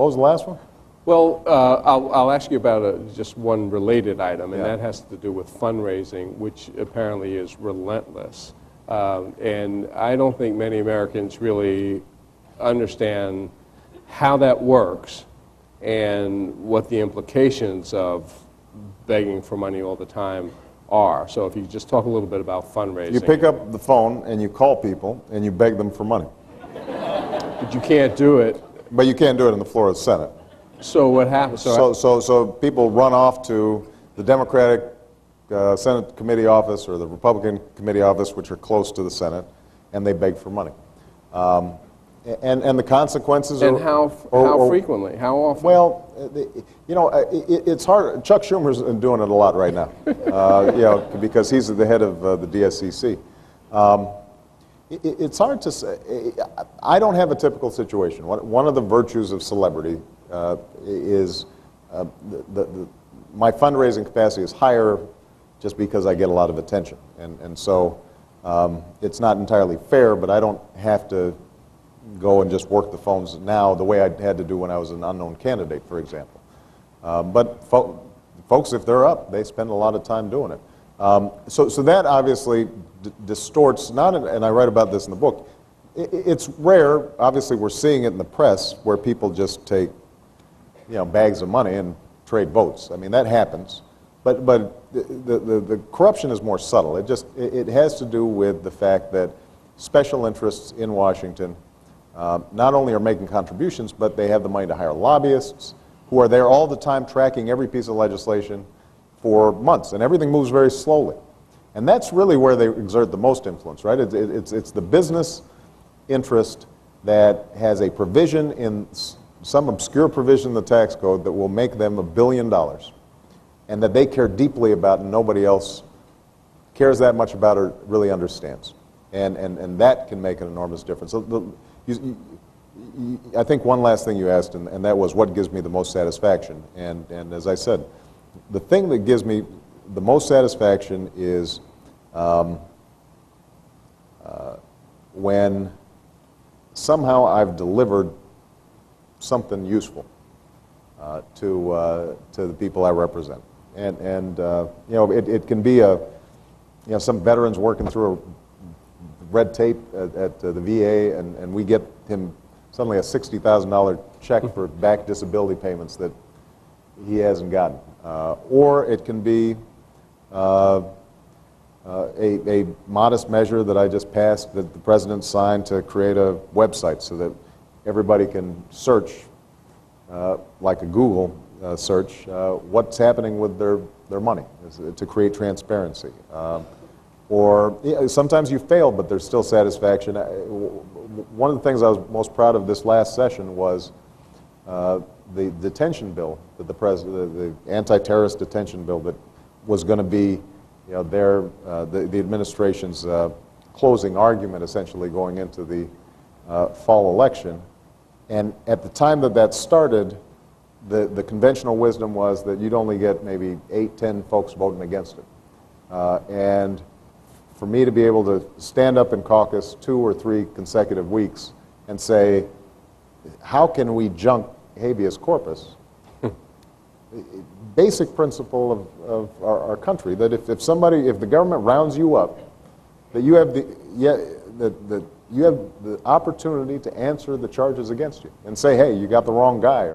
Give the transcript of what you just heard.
What was the last one? Well, I'll ask you about just one related item, and Yeah. that has to do with fundraising, which apparently is relentless. And I don't think many Americans really understand how that works and what the implications of begging for money all the time are. So if you could just talk a little bit about fundraising. You pick up the phone and you call people and you beg them for money. But you can't do it. But you can't do it on the floor of the Senate. So what happens? So people run off to the Democratic Senate committee office or the Republican committee office, which are close to the Senate, and they beg for money. And the consequences and are... how frequently? How often? Well, you know, it's hard. Chuck Schumer's doing it a lot right now, you know, because he's the head of the DSCC. It's hard to say. I don't have a typical situation. One of the virtues of celebrity is my fundraising capacity is higher just because I get a lot of attention. And so it's not entirely fair, but I don't have to go and just work the phones now the way I had to do when I was an unknown candidate, for example. But folks, if they're up, they spend a lot of time doing it. So that obviously distorts, and I write about this in the book, it's rare, obviously we're seeing it in the press, where people just take, you know, bags of money and trade votes. I mean, that happens. But the corruption is more subtle. It has to do with the fact that special interests in Washington not only are making contributions, but they have the money to hire lobbyists who are there all the time tracking every piece of legislation for months, and everything moves very slowly. And that's really where they exert the most influence, right? It's the business interest that has a provision in some obscure provision in the tax code that will make them $1 billion, and that they care deeply about and nobody else cares that much about or really understands. And that can make an enormous difference. So I think one last thing you asked, and that was what gives me the most satisfaction. And as I said, the thing that gives me the most satisfaction is when somehow I've delivered something useful to the people I represent. And you know, it can be some veterans working through red tape at the VA, and we get him suddenly a $60,000 check for back disability payments that he hasn't gotten. Or it can be a modest measure that I just passed that the president signed to create a website so that everybody can search, like a Google search, what's happening with their money, to create transparency. Or sometimes you fail, but there's still satisfaction. One of the things I was most proud of this last session was the detention bill that the anti-terrorist detention bill that was going to be, you know, the administration's closing argument, essentially going into the fall election. And at the time that started, the conventional wisdom was that you'd only get maybe 8, 10 folks voting against it. And for me to be able to stand up in caucus 2 or 3 consecutive weeks and say, how can we junk habeas corpus? Basic principle of our country, that if the government rounds you up, that you have the opportunity to answer the charges against you and say, hey, you got the wrong guy.